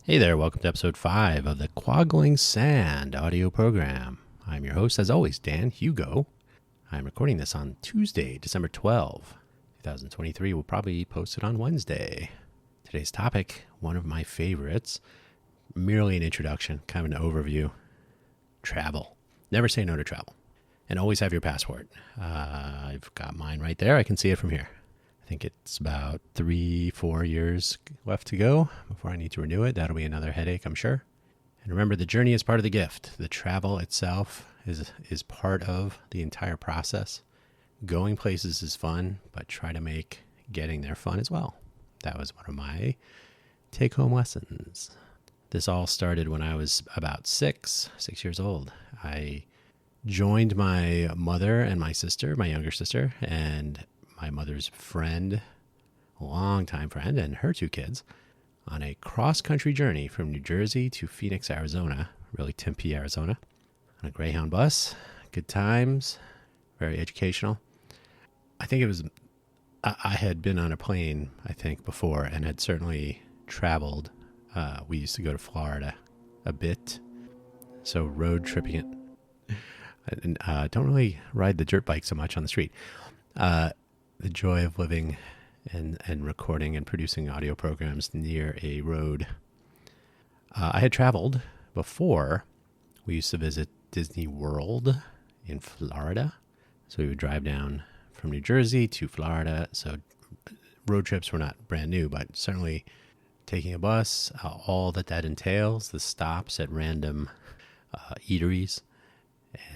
Hey there, welcome to episode 5 of the Quaggling Sand audio program. I'm your host, as always, Dan Hugo. I'm recording this on Tuesday, December 12, 2023. We'll probably post it on Wednesday. Today's topic, one of my favorites, merely an introduction, kind of an overview. Travel. Never say no to travel. And always have your passport. I've got mine right there. I can see it from here. I think it's about 3-4 years left to go before I need to renew it. That'll be another headache, I'm sure. And remember, the journey is part of the gift. The travel itself is part of the entire process. Going places is fun, but try to make getting there fun as well. That was one of my take-home lessons. This all started when I was about 6 years old. I joined my mother and my sister, my younger sister, and my mother's friend, a longtime friend, and her 2 kids on a cross-country journey from New Jersey to Phoenix, Arizona, really Tempe, Arizona, on a Greyhound bus. Good times, very educational. I think it was, I had been on a plane, I think, before, and had certainly traveled. We used to go to Florida a bit, so road tripping it. And don't really ride the dirt bike so much on the street. The joy of living and recording and producing audio programs near a road. I had traveled before. We used to visit Disney World in Florida. So we would drive down from New Jersey to Florida. So road trips were not brand new, but certainly taking a bus, all that entails, the stops at random eateries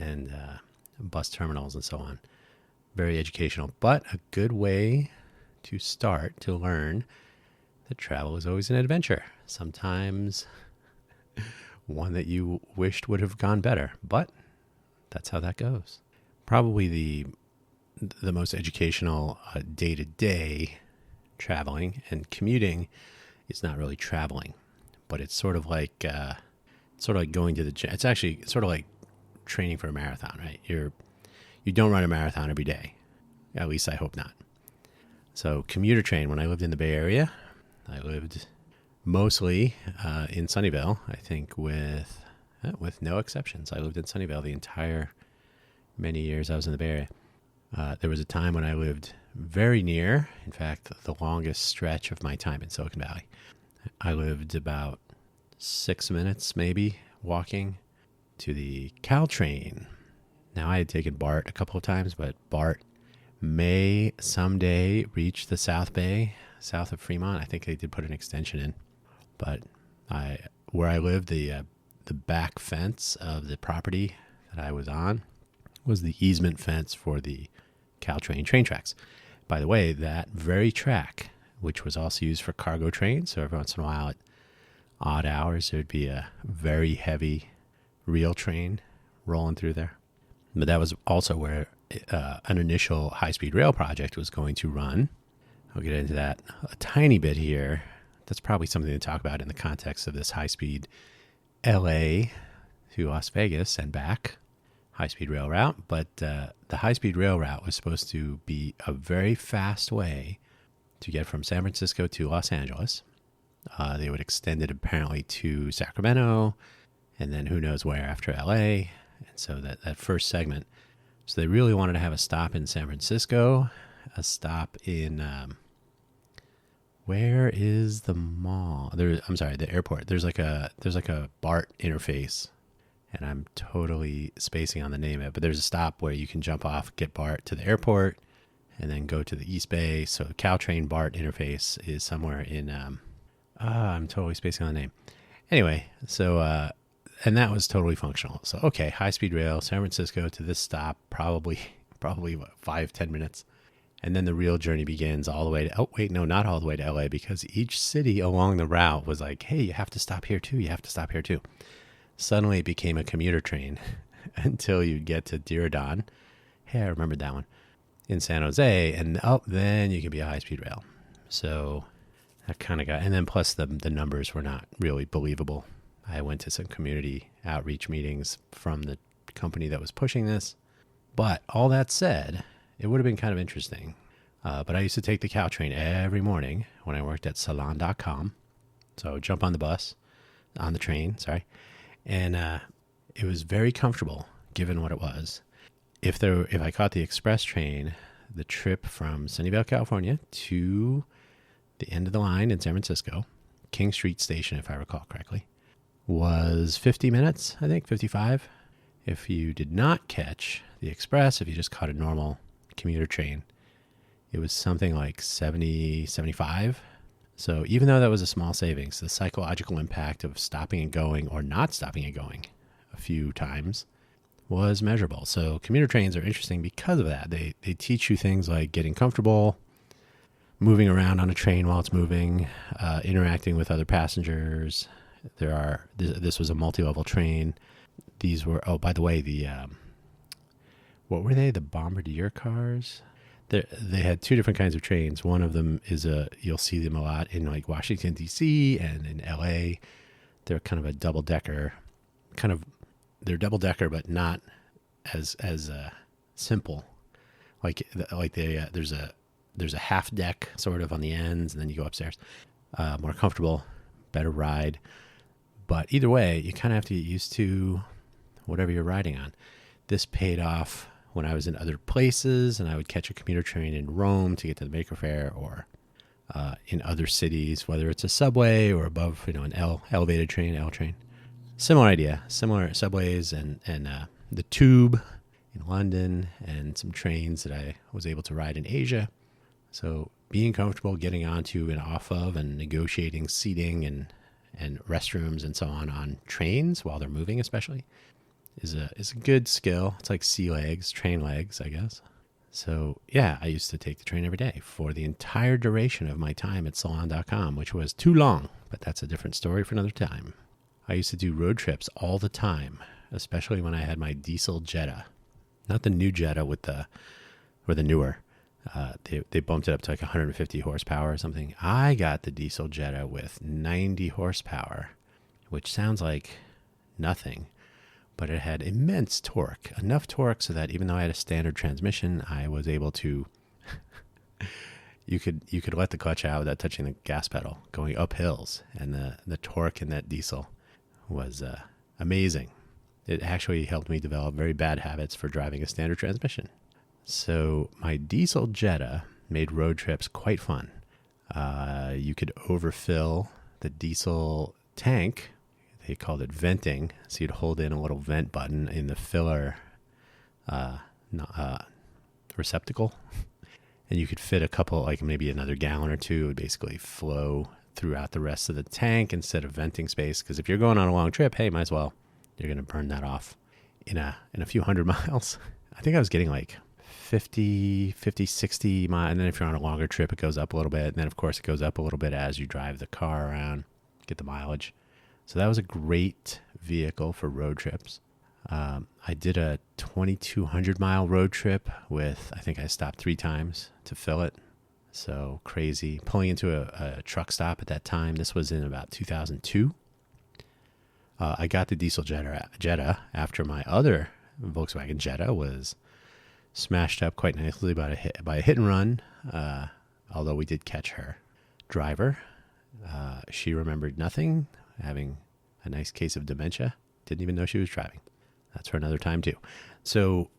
and bus terminals and so on. Very educational, but a good way to start to learn that travel is always an adventure. Sometimes one that you wished would have gone better, but that's how that goes. Probably the most educational day-to-day traveling and commuting is not really traveling, but it's sort of like going to the gym. It's actually sort of like training for a marathon, right? You don't run a marathon every day. At least I hope not. So commuter train, when I lived in the Bay Area, I lived mostly in Sunnyvale, I think with no exceptions. I lived in Sunnyvale the entire many years I was in the Bay Area. There was a time when I lived very near, in fact, the longest stretch of my time in Silicon Valley. I lived about 6 minutes maybe walking to the Caltrain. Now, I had taken BART a couple of times, but BART may someday reach the South Bay, south of Fremont. I think they did put an extension in. But where I lived, the back fence of the property that I was on was the easement fence for the Caltrain train tracks. By the way, that very track, which was also used for cargo trains, so every once in a while at odd hours, there would be a very heavy rail train rolling through there. But that was also where an initial high-speed rail project was going to run. I'll get into that a tiny bit here. That's probably something to talk about in the context of this high-speed LA to Las Vegas and back high-speed rail route. But the high-speed rail route was supposed to be a very fast way to get from San Francisco to Los Angeles. They would extend it apparently to Sacramento, and then who knows where after LA. And so that first segment, so they really wanted to have a stop in San Francisco, a stop in, where is the mall? The airport. There's like a BART interface, and I'm totally spacing on the name of it, but there's a stop where you can jump off, get BART to the airport, and then go to the East Bay. So the Caltrain BART interface is somewhere in, I'm totally spacing on the name. Anyway, so, and that was totally functional. So, okay, high-speed rail, San Francisco to this stop, probably what, 5-10 minutes. And then the real journey begins all the way to, not all the way to LA, because each city along the route was like, hey, you have to stop here too. You have to stop here too. Suddenly it became a commuter train until you get to Diridon. Hey, I remembered that one. In San Jose. And then you can be a high-speed rail. So that kind of got, and then plus the numbers were not really believable. I went to some community outreach meetings from the company that was pushing this. But all that said, it would have been kind of interesting. But I used to take the Caltrain every morning when I worked at salon.com. So I would jump on the bus, on the train, sorry. And it was very comfortable given what it was. If I caught the express train, the trip from Sunnyvale, California to the end of the line in San Francisco, King Street Station, if I recall correctly, was 50 minutes, I think, 55. If you did not catch the express, if you just caught a normal commuter train, it was something like 70, 75. So even though that was a small savings, the psychological impact of stopping and going or not stopping and going a few times was measurable. So commuter trains are interesting because of that. They teach you things like getting comfortable, moving around on a train while it's moving, interacting with other passengers. This was a multi-level train. These were, oh, by the way, what were they? The Bombardier cars? They had two different kinds of trains. One of them is you'll see them a lot in like Washington, D.C. and in L.A. They're kind of a double-decker, they're double-decker, but not as simple. There's a half deck sort of on the ends, and then you go upstairs. More comfortable, better ride. But either way, you kind of have to get used to whatever you're riding on. This paid off when I was in other places, and I would catch a commuter train in Rome to get to the Maker Faire, or in other cities, whether it's a subway or above, an elevated train, L train. Similar idea, similar subways and the tube in London, and some trains that I was able to ride in Asia. So being comfortable getting onto and off of and negotiating seating and restrooms and so on trains while they're moving especially is a good skill. It's like sea legs, train legs, I guess. So yeah, I used to take the train every day for the entire duration of my time at salon.com, which was too long, but that's a different story for another time. I used to do road trips all the time, especially when I had my diesel Jetta. Not the new Jetta or the newer. They bumped it up to like 150 horsepower or something. I got the diesel Jetta with 90 horsepower, which sounds like nothing, but it had immense torque, enough torque so that even though I had a standard transmission, I was able to, you could let the clutch out without touching the gas pedal going up hills. And the torque in that diesel was amazing. It actually helped me develop very bad habits for driving a standard transmission. So my diesel Jetta made road trips quite fun. You could overfill the diesel tank. They called it venting. So you'd hold in a little vent button in the filler receptacle. And you could fit a couple, like maybe another gallon or two. It would basically flow throughout the rest of the tank instead of venting space. Because if you're going on a long trip, hey, might as well. You're going to burn that off in a few hundred miles. I think I was getting like 50, 60 miles. And then if you're on a longer trip, it goes up a little bit. And then, of course, it goes up a little bit as you drive the car around, get the mileage. So that was a great vehicle for road trips. I did a 2,200-mile road trip with, I think I stopped 3 times to fill it. So crazy. Pulling into a truck stop at that time. This was in about 2002. I got the diesel Jetta after my other Volkswagen Jetta was smashed up quite nicely by a hit and run, although we did catch her driver. She remembered nothing, having a nice case of dementia. Didn't even know she was driving. That's for another time too. So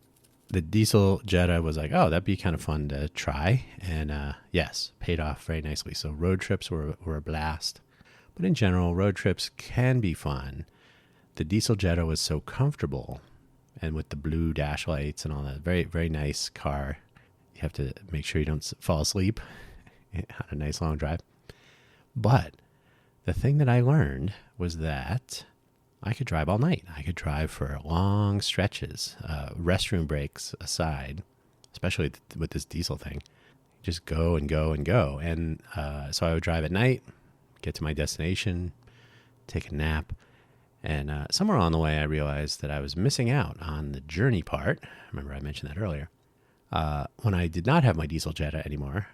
the diesel Jetta was like, oh, that'd be kind of fun to try. And yes, paid off very nicely. So road trips were a blast. But in general, road trips can be fun. The diesel Jetta was so comfortable, and with the blue dash lights and all that, very, very nice car. You have to make sure you don't fall asleep on a nice long drive. But the thing that I learned was that I could drive all night. I could drive for long stretches, restroom breaks aside, especially with this diesel thing. Just go and go and go. And so I would drive at night, get to my destination, take a nap. And somewhere along the way, I realized that I was missing out on the journey part. Remember, I mentioned that earlier. When I did not have my diesel Jetta anymore,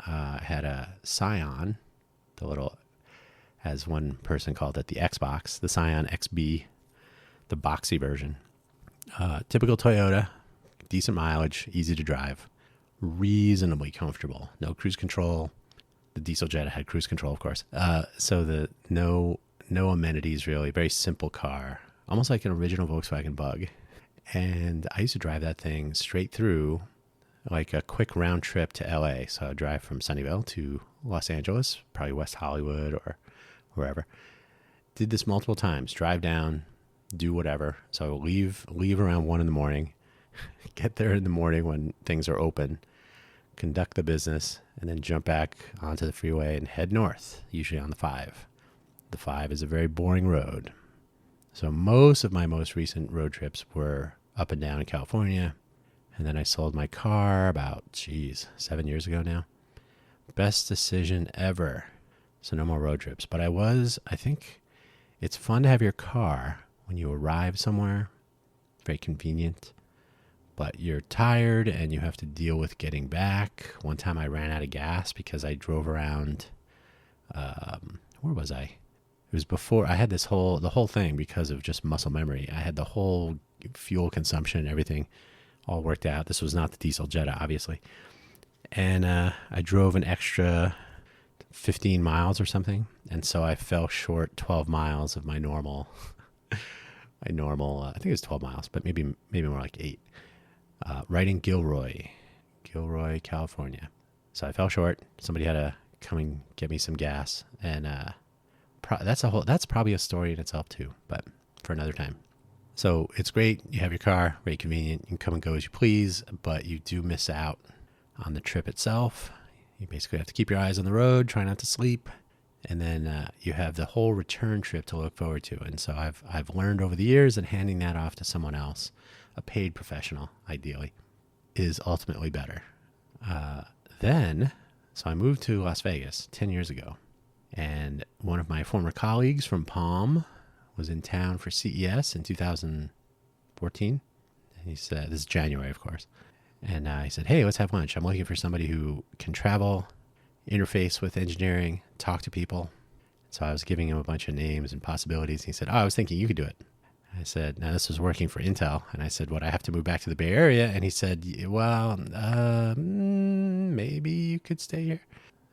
I had a Scion, the little, as one person called it, the Xbox, the Scion XB, the boxy version. Typical Toyota, decent mileage, easy to drive, reasonably comfortable. No cruise control. The diesel Jetta had cruise control, of course. So the no no amenities really, very simple car, almost like an original Volkswagen Bug. And I used to drive that thing straight through, like a quick round trip to LA. So I'd drive from Sunnyvale to Los Angeles, probably West Hollywood or wherever. Did this multiple times, drive down, do whatever. So I would leave around 1 a.m, get there in the morning when things are open, conduct the business, and then jump back onto the freeway and head north, usually on the 5. The 5 is a very boring road. So most of my most recent road trips were up and down in California. And then I sold my car about, 7 years ago now. Best decision ever. So no more road trips. But I think it's fun to have your car when you arrive somewhere. Very convenient. But you're tired and you have to deal with getting back. One time I ran out of gas because I drove around, where was I? It was before I had the whole thing because of just muscle memory. I had the whole fuel consumption and everything all worked out. This was not the diesel Jetta, obviously. And I drove an extra 15 miles or something. And so I fell short 12 miles of my normal, I think it was 12 miles, but maybe more like 8. Right in Gilroy, California. So I fell short. Somebody had to come and get me some gas. And that's probably a story in itself too, but for another time. So it's great. You have your car, very convenient. You can come and go as you please, but you do miss out on the trip itself. You basically have to keep your eyes on the road, try not to sleep, and then you have the whole return trip to look forward to. And so I've learned over the years that handing that off to someone else, a paid professional, ideally, is ultimately better. So I moved to Las Vegas 10 years ago, and one of my former colleagues from Palm was in town for CES in 2014. And he said, this is January, of course. And he said, hey, let's have lunch. I'm looking for somebody who can travel, interface with engineering, talk to people. So I was giving him a bunch of names and possibilities. And he said, I was thinking you could do it. I said, now this was working for Intel. And I said, what, I have to move back to the Bay Area? And he said, well, maybe you could stay here.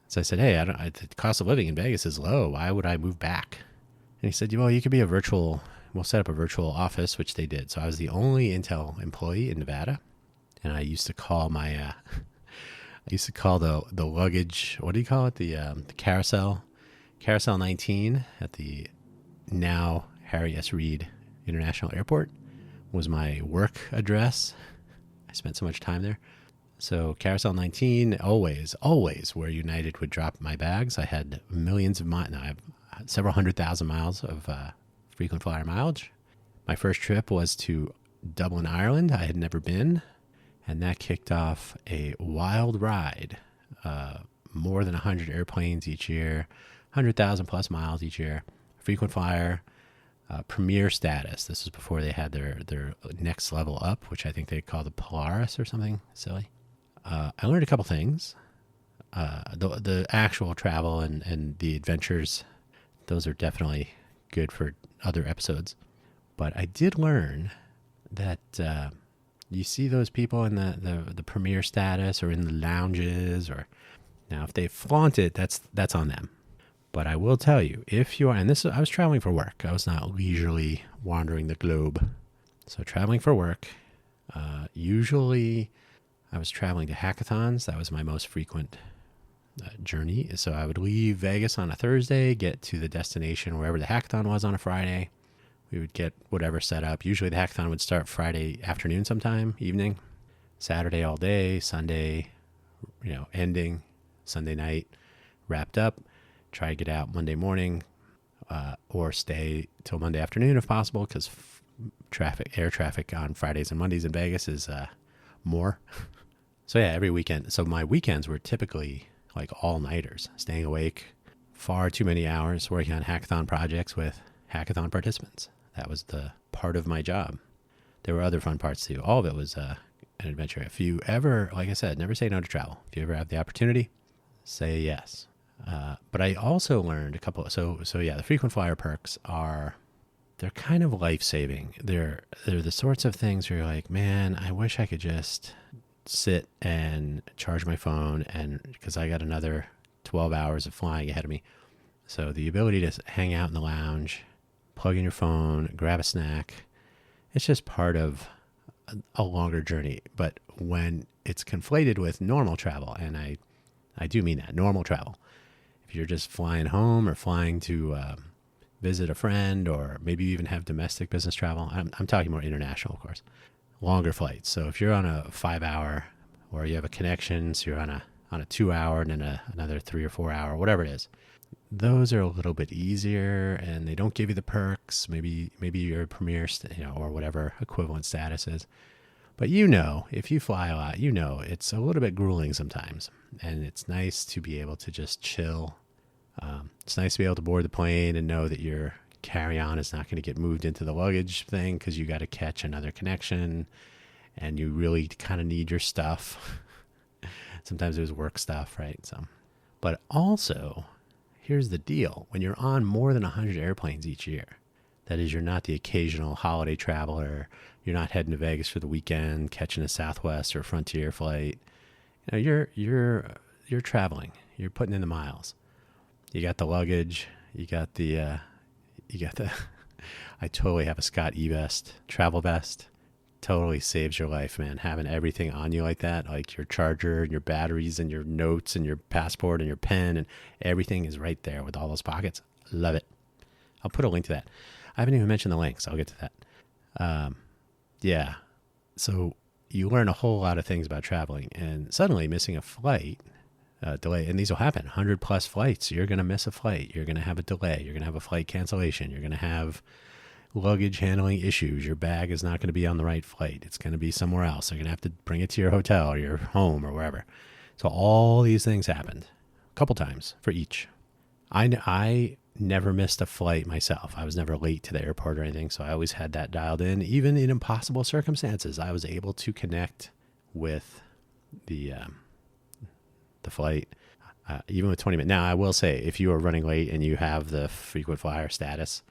So I said, hey, the cost of living in Vegas is low. Why would I move back? And he said, well, you could be we'll set up a virtual office, which they did. So I was the only Intel employee in Nevada. And I used to call the luggage, what do you call it? The carousel 19 at the now Harry S. Reid International Airport was my work address. I spent so much time there. So Carousel 19, always where United would drop my bags. I had millions of miles. I have several 100,000 miles of frequent flyer mileage. My first trip was to Dublin, Ireland. I had never been. And that kicked off a wild ride. More than 100 airplanes each year, 100,000 plus miles each year. Frequent flyer, premier status. This was before they had their next level up, which I think they call the Polaris or something silly. I learned a couple things. The actual travel and the adventures, those are definitely good for other episodes. But I did learn that you see those people in the premier status or in the lounges, or now if they flaunt it, that's on them. But I will tell you, if you are, and I was traveling for work. I was not leisurely wandering the globe. So traveling for work, usually I was traveling to hackathons. That was my most frequent journey. So I would leave Vegas on a Thursday, get to the destination wherever the hackathon was on a Friday. We would get whatever set up. Usually the hackathon would start Friday afternoon sometime, evening, Saturday all day, Sunday, ending, Sunday night, wrapped up, try to get out Monday morning, or stay till Monday afternoon if possible, because air traffic on Fridays and Mondays in Vegas is more. So yeah, every weekend. So my weekends were typically like all-nighters, staying awake far too many hours, working on hackathon projects with hackathon participants. That was the part of my job. There were other fun parts too. All of it was an adventure. If you ever, like I said, never say no to travel. If you ever have the opportunity, say yes. But I also learned a couple. So yeah, the frequent flyer perks they're kind of life-saving. They're the sorts of things where you're like, man, I wish I could just sit and charge my phone, and because I got another 12 hours of flying ahead of me. So the ability to hang out in the lounge, plug in your phone, grab a snack, it's just part of a longer journey. But when it's conflated with normal travel, and I do mean that, normal travel. If you're just flying home or flying to visit a friend, or maybe you even have domestic business travel, I'm talking more international, of course, longer flights. So if you're on a 5 hour, or you have a connection, so you're on a 2 hour and then another 3 or 4 hour, whatever it is, those are a little bit easier, and they don't give you the perks. Maybe you're a premier, or whatever equivalent status is. But if you fly a lot, it's a little bit grueling sometimes, and it's nice to be able to just chill. It's nice to be able to board the plane and know that your carry-on is not going to get moved into the luggage thing because you got to catch another connection, and you really kind of need your stuff. Sometimes it was work stuff, right? But also, here's the deal. When you're on more than 100 airplanes each year, that is, you're not the occasional holiday traveler. You're not heading to Vegas for the weekend, catching a Southwest or Frontier flight. You're traveling. You're putting in the miles. You got the luggage. You got the. I totally have a Scott E-vest, travel vest. Totally saves your life, man. Having everything on you like that, like your charger and your batteries and your notes and your passport and your pen, and everything is right there with all those pockets. Love it. I'll put a link to that. I haven't even mentioned the links. I'll get to that. Yeah. So you learn a whole lot of things about traveling, and suddenly missing a flight, delay, and these will happen, 100 plus flights. You're going to miss a flight. You're going to have a delay. You're going to have a flight cancellation. You're going to have luggage handling issues. Your bag is not going to be on the right flight. It's going to be somewhere else. They're going to have to bring it to your hotel or your home or wherever. So all these things happened a couple times for each. I never missed a flight myself. I was never late to the airport or anything, so I always had that dialed in. Even in impossible circumstances, I was able to connect with the flight, even with 20 minutes. Now, I will say, if you are running late and you have the frequent flyer status,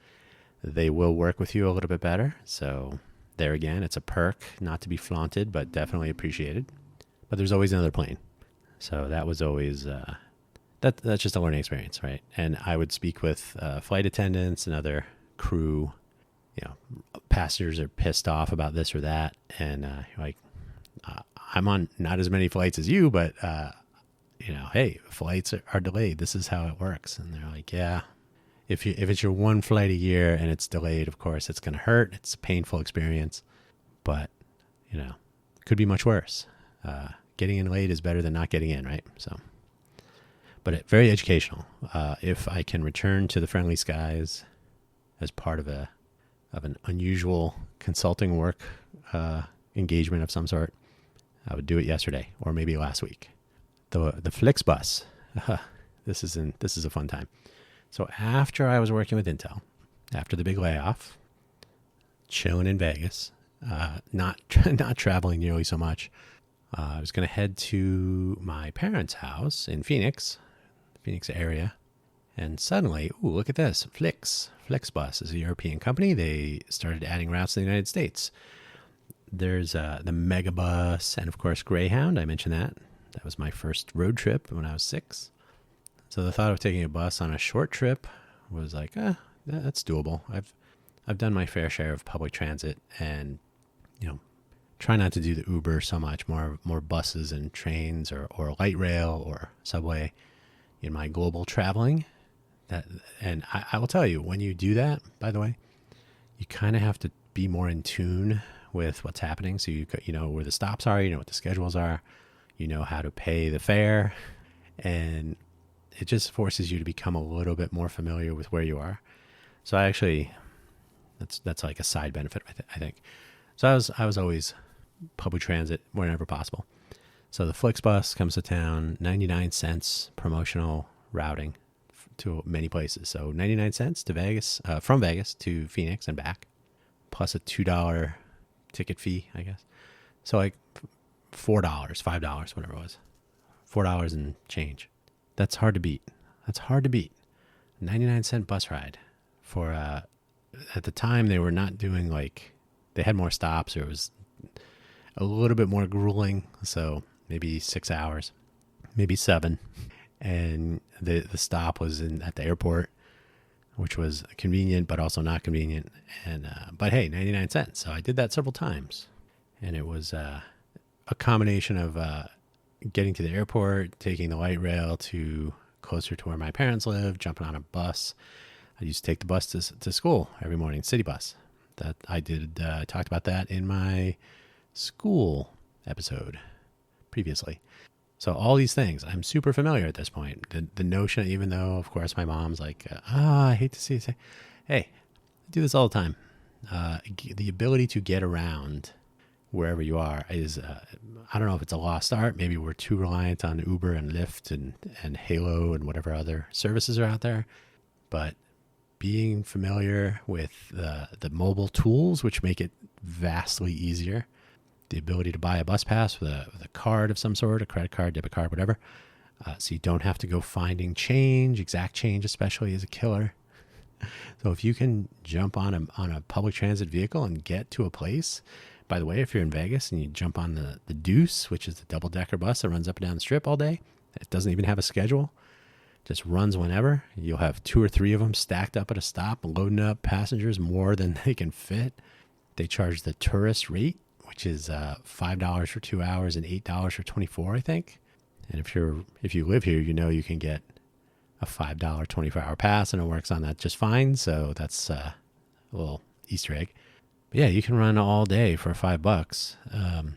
they will work with you a little bit better. So there again, it's a perk, not to be flaunted, but definitely appreciated. But there's always another plane. So that was always, that's just a learning experience, right? And I would speak with flight attendants and other crew. Passengers are pissed off about this or that. And I'm on not as many flights as you, but, hey, flights are delayed. This is how it works. And they're like, yeah. If it's your one flight a year and it's delayed, of course, it's going to hurt. It's a painful experience, but, could be much worse. Getting in late is better than not getting in, right? So, but very educational. If I can return to the friendly skies as part of an unusual consulting work engagement of some sort, I would do it yesterday or maybe last week. The Flixbus. This is a fun time. So after I was working with Intel, after the big layoff, chilling in Vegas, not traveling nearly so much, I was going to head to my parents' house in Phoenix area, and suddenly, look at this, Flixbus is a European company. They started adding routes to the United States. There's the Megabus and, of course, Greyhound. I mentioned that. That was my first road trip when I was 6. So the thought of taking a bus on a short trip was like, that's doable. I've done my fair share of public transit, and try not to do the Uber so much. More buses and trains or light rail or subway in my global traveling. And I will tell you, when you do that, by the way, you kind of have to be more in tune with what's happening. So you know where the stops are, you know what the schedules are, you know how to pay the fare, and it just forces you to become a little bit more familiar with where you are. So that's like a side benefit, I think. So I was always public transit whenever possible. So the Flixbus comes to town, 99 cents promotional routing to many places. So 99 cents to Vegas, from Vegas to Phoenix and back, plus a $2 ticket fee, I guess. So like $4, $5, whatever it was, $4 and change. That's hard to beat. 99-cent bus ride for, at the time they were not doing they had more stops, or it was a little bit more grueling. So maybe 6 hours, maybe 7. and the stop was at the airport, which was convenient but also not convenient. And but hey, 99 cents. So I did that several times, and it was a combination of getting to the airport, taking the light rail to closer to where my parents live, jumping on a bus. I used to take the bus to school every morning, city bus. That I did. Talked about that in my school episode previously. So all these things, I'm super familiar at this point. The notion, even though, of course, my mom's like, I hate to see you say, hey, I do this all the time. The ability to get around wherever you are is, I don't know if it's a lost art. Maybe we're too reliant on Uber and Lyft and Halo and whatever other services are out there. But being familiar with the mobile tools, which make it vastly easier, the ability to buy a bus pass with a card of some sort, a credit card, debit card, whatever. So you don't have to go finding change. Exact change especially is a killer. So if you can jump on a public transit vehicle and get to a place, by the way, if you're in Vegas and you jump on the Deuce, which is the double-decker bus that runs up and down the strip all day, it doesn't even have a schedule, just runs whenever. You'll have 2 or 3 of them stacked up at a stop, loading up passengers more than they can fit. They charge the tourist rate, which is $5 for 2 hours and $8 for 24, I think. And if you live here, you know you can get a $5 24-hour pass, and it works on that just fine. So that's a little Easter egg. But yeah, you can run all day for $5.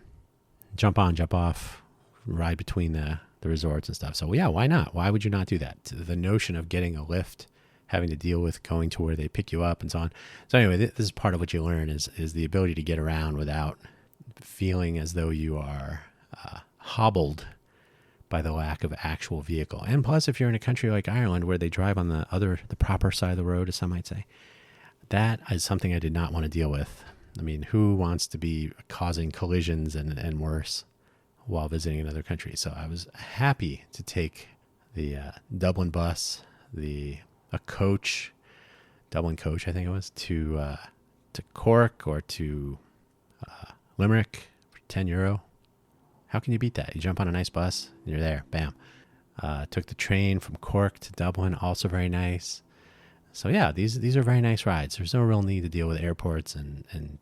Jump on, jump off, ride between the resorts and stuff. So yeah, why not? Why would you not do that? The notion of getting a lift, having to deal with going to where they pick you up and so on. So anyway, this is part of what you learn is the ability to get around without feeling as though you are hobbled by the lack of actual vehicle. And plus, if you're in a country like Ireland where they drive on the proper side of the road, as some might say, that is something I did not want to deal with. I mean, who wants to be causing collisions and worse while visiting another country? So I was happy to take the Dublin bus, a coach, Dublin coach, I think it was, to Cork or to Limerick for €10. How can you beat that? You jump on a nice bus, and you're there. Bam. Took the train from Cork to Dublin, also very nice. So yeah, these are very nice rides. There's no real need to deal with airports and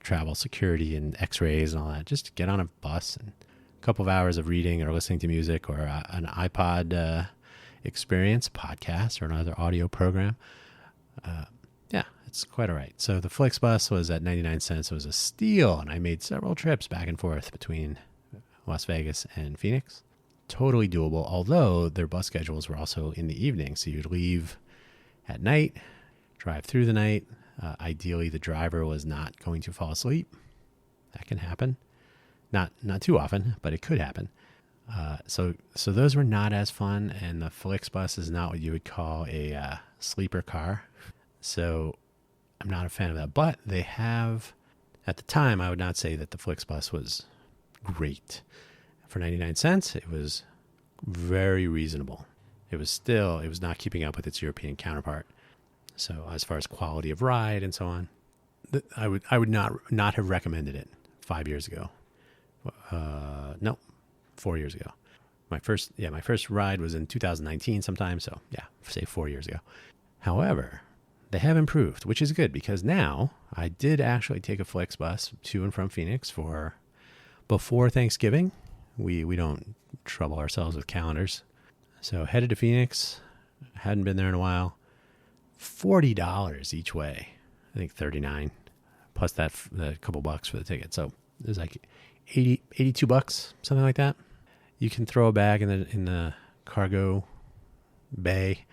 travel security and x-rays and all that. Just get on a bus and a couple of hours of reading or listening to music or an iPod experience, podcast, or another audio program. Yeah, it's quite all right. So the Flixbus was at 99 cents. It was a steal, and I made several trips back and forth between Las Vegas and Phoenix. Totally doable, although their bus schedules were also in the evening. So you'd leave at night, drive through the night. Ideally, the driver was not going to fall asleep. That can happen. Not too often, but it could happen. So those were not as fun, and the Flixbus is not what you would call a sleeper car. So I'm not a fan of that. But they have, at the time, I would not say that the Flixbus was great. For 99 cents, it was very reasonable. It was not keeping up with its European counterpart. So as far as quality of ride and so on, I would not have recommended it 5 years ago. No, 4 years ago. My first ride was in 2019 sometime. So yeah, say 4 years ago. However, they have improved, which is good because now I did actually take a Flixbus to and from Phoenix for before Thanksgiving. We don't trouble ourselves with calendars. So headed to Phoenix, hadn't been there in a while. $40 each way. I think $39 plus the couple bucks for the ticket. So it was like $82, something like that. You can throw a bag in the cargo bay.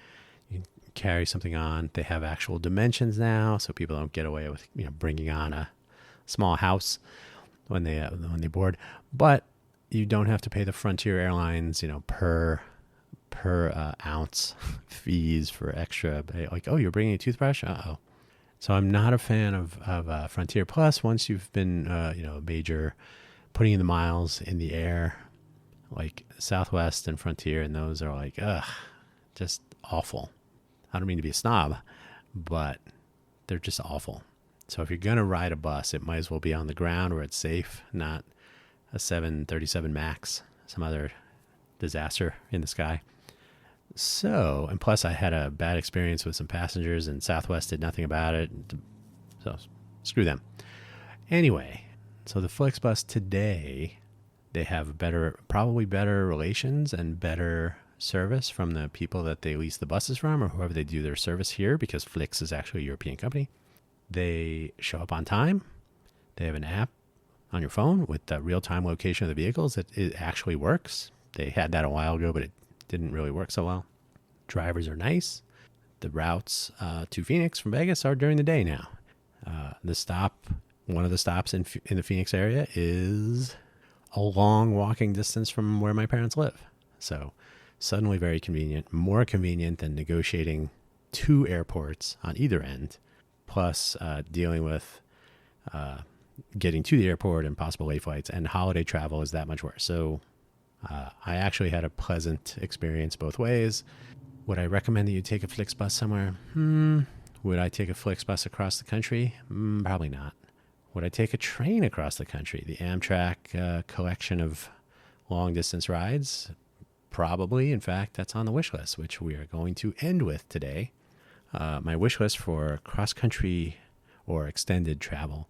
You can carry something on. They have actual dimensions now, so people don't get away with bringing on a small house when they board. But you don't have to pay the Frontier Airlines per ounce fees for extra. Like, oh, you're bringing a toothbrush? Uh-oh. So I'm not a fan of Frontier. Plus, once you've been a major putting in the miles in the air, like Southwest and Frontier, and those are like, just awful. I don't mean to be a snob, but they're just awful. So if you're going to ride a bus, it might as well be on the ground where it's safe, not a 737 MAX, some other disaster in the sky. So, and plus I had a bad experience with some passengers, and Southwest did nothing about it. So screw them. Anyway, so the FlixBus today, they have probably better relations and better service from the people that they lease the buses from, or whoever they do their service here, because Flix is actually a European company. They show up on time. They have an app on your phone with the real-time location of the vehicles. It actually works. They had that a while ago, but it didn't really work so well. Drivers are nice. The routes to Phoenix from Vegas are during the day now. One of the stops in the Phoenix area is a long walking distance from where my parents live. So suddenly very convenient, more convenient than negotiating 2 airports on either end, plus dealing with getting to the airport and possible late flights, and holiday travel is that much worse. So I actually had a pleasant experience both ways. Would I recommend that you take a FlixBus somewhere? Would I take a FlixBus across the country? Probably not. Would I take a train across the country? The Amtrak collection of long distance rides? Probably. In fact, that's on the wish list, which we are going to end with today. My wish list for cross country or extended travel.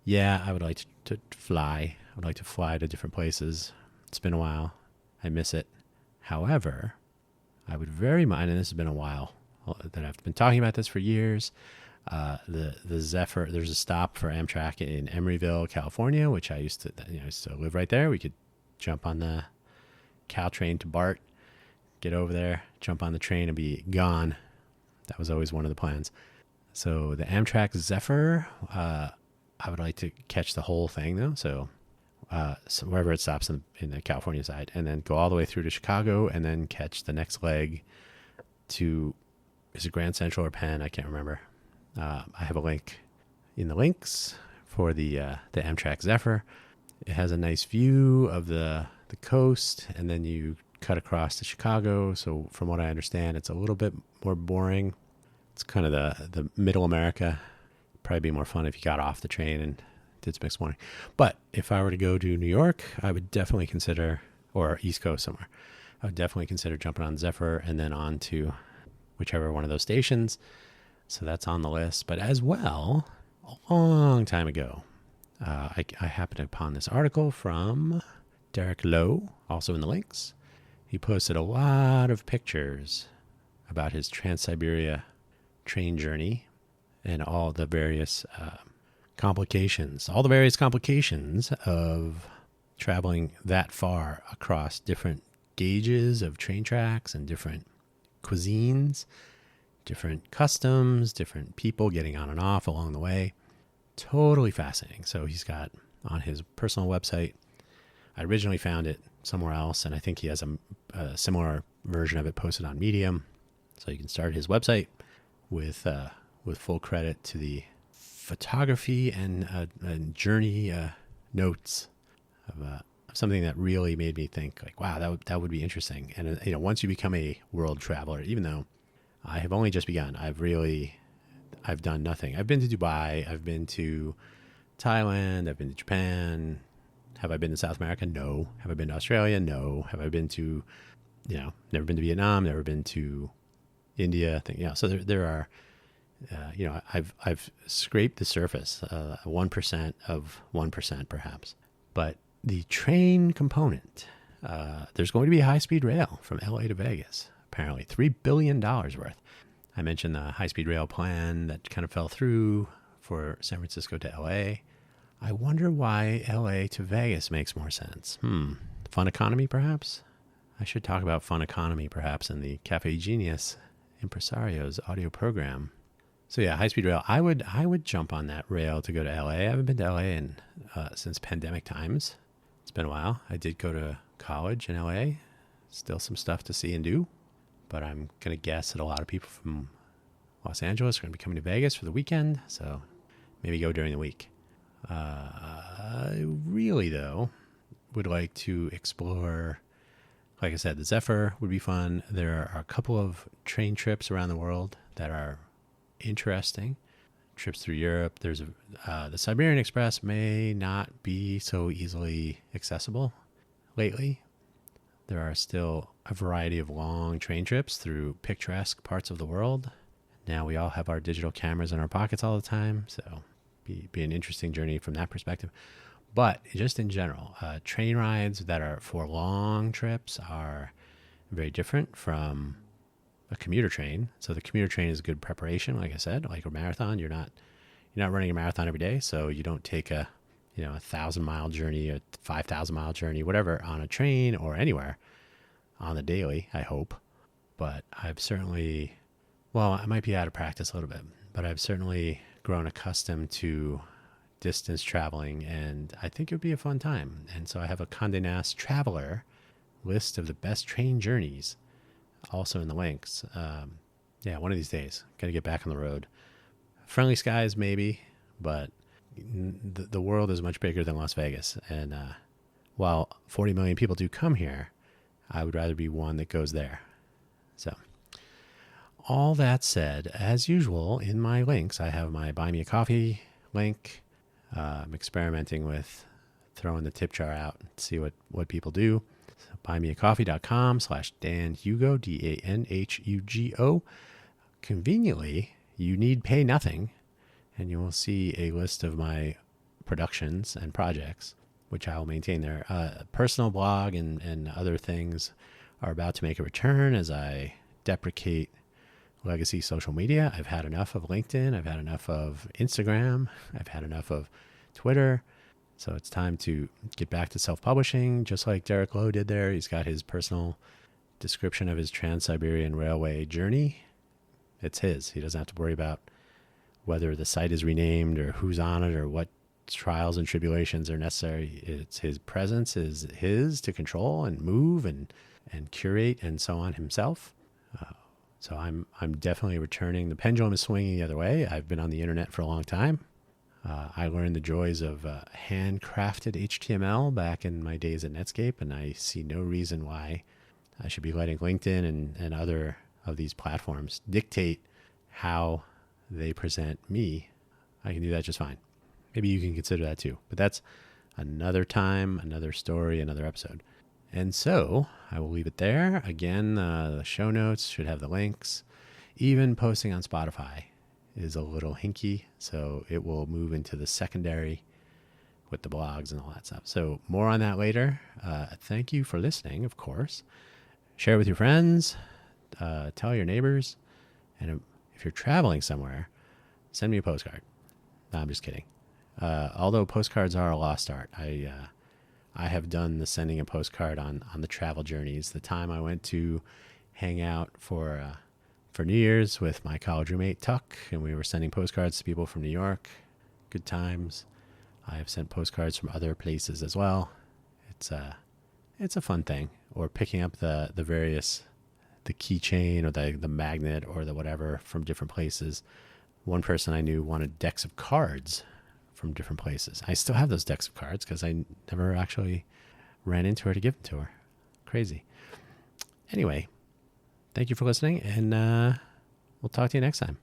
Yeah, I would like to fly. I would like to fly to different places. It's been a while. I miss it. However, I would very much, and this has been a while that I've been talking about this for years. The Zephyr, there's a stop for Amtrak in Emeryville, California, which I used to live right there. We could jump on the Caltrain to BART, get over there, jump on the train, and be gone. That was always one of the plans. So the Amtrak Zephyr, I would like to catch the whole thing though. So wherever it stops in the California side, and then go all the way through to Chicago, and then catch the next leg to, is it Grand Central or Penn? I can't remember. I have a link in the links for the Amtrak Zephyr. It has a nice view of the coast, and then you cut across to Chicago. So from what I understand, it's a little bit more boring. It's kind of the middle America. Probably be more fun if you got off the train and did some exploring. But if I were to go to New York, I would definitely consider, or East Coast somewhere, I would definitely consider jumping on Zephyr and then on to whichever one of those stations. So that's on the list. But as well, a long time ago, I happened upon this article from Derek Lowe, also in the links. He posted a lot of pictures about his Trans-Siberia train journey and all the various complications of traveling that far across different gauges of train tracks and different cuisines, different customs, different people getting on and off along the way. Totally fascinating. So he's got on his personal website, I originally found it somewhere else, and I think he has a similar version of it posted on Medium. So you can start his website with full credit to the photography and journey notes of something that really made me think, like, wow, that would be interesting. And once you become a world traveler, even though I have only just begun, I've done nothing. I've been to Dubai, I've been to Thailand, I've been to Japan. Have I been to South America? No. Have I been to Australia? No. Have I been to, never been to Vietnam, never been to India? So there are, I've scraped the surface, 1% of 1% perhaps. But the train component, there's going to be a high-speed rail from LA to Vegas, apparently $3 billion worth. I mentioned the high-speed rail plan that kind of fell through for San Francisco to LA. I wonder why LA to Vegas makes more sense. Fun economy, perhaps? I should talk about fun economy, perhaps, in the Cafe Genius Impresario's audio program. So yeah, high-speed rail. I would jump on that rail to go to LA. I haven't been to LA since pandemic times. It's been a while. I did go to college in LA. Still some stuff to see and do. But I'm going to guess that a lot of people from Los Angeles are going to be coming to Vegas for the weekend. So maybe go during the week. I really, though, would like to explore, like I said, the Zephyr would be fun. There are a couple of train trips around the world that are interesting. Trips through Europe. There's the Siberian Express may not be so easily accessible lately. There are still a variety of long train trips through picturesque parts of the world. Now we all have our digital cameras in our pockets all the time, so be an interesting journey from that perspective. But just in general, train rides that are for long trips are very different from a commuter train. So the commuter train is good preparation, like I said, like a marathon. You're not running a marathon every day, so you don't take a 1,000-mile journey, a 5,000-mile journey, whatever, on a train or anywhere on the daily, I hope. But I've certainly, well, I might be out of practice a little bit, but I've certainly grown accustomed to distance traveling, and I think it would be a fun time. And so I have a Condé Nast Traveler list of the best train journeys, also in the links. One of these days, got to get back on the road. Friendly skies, maybe, but the world is much bigger than Las Vegas. And while 40 million people do come here, I would rather be one that goes there. So all that said, as usual, in my links, I have my Buy Me a Coffee link. I'm experimenting with throwing the tip jar out and see what people do. So buymeacoffee.com/Dan Hugo, DANHUGO. Conveniently, you need pay nothing, and you will see a list of my productions and projects, which I will maintain there. Personal blog and other things are about to make a return as I deprecate legacy social media. I've had enough of LinkedIn. I've had enough of Instagram. I've had enough of Twitter. So it's time to get back to self-publishing, just like Derek Lowe did there. He's got his personal description of his Trans-Siberian Railway journey. It's his. He doesn't have to worry about whether the site is renamed or who's on it or what trials and tribulations are necessary. It's his presence is his to control and move and curate and so on himself. So I'm definitely returning. The pendulum is swinging the other way. I've been on the internet for a long time. I learned the joys of handcrafted HTML back in my days at Netscape, and I see no reason why I should be letting LinkedIn and other of these platforms dictate how they present me. I can do that just fine. Maybe you can consider that too. But that's another time, another story, another episode. And so I will leave it there. Again, the show notes should have the links. Even posting on Spotify is a little hinky, so it will move into the secondary with the blogs and all that stuff. So more on that later. Thank you for listening, of course. Share with your friends. Tell your neighbors. And if you're traveling somewhere, send me a postcard. No, I'm just kidding. Although postcards are a lost art. I have done the sending a postcard on the travel journeys. The time I went to hang out for New Year's with my college roommate Tuck, and we were sending postcards to people from New York. Good times. I have sent postcards from other places as well. It's a fun thing. Or picking up the keychain or the magnet or the whatever from different places. One person I knew wanted decks of cards from different places. I still have those decks of cards because I never actually ran into her to give them to her. Crazy. Anyway, thank you for listening, and we'll talk to you next time.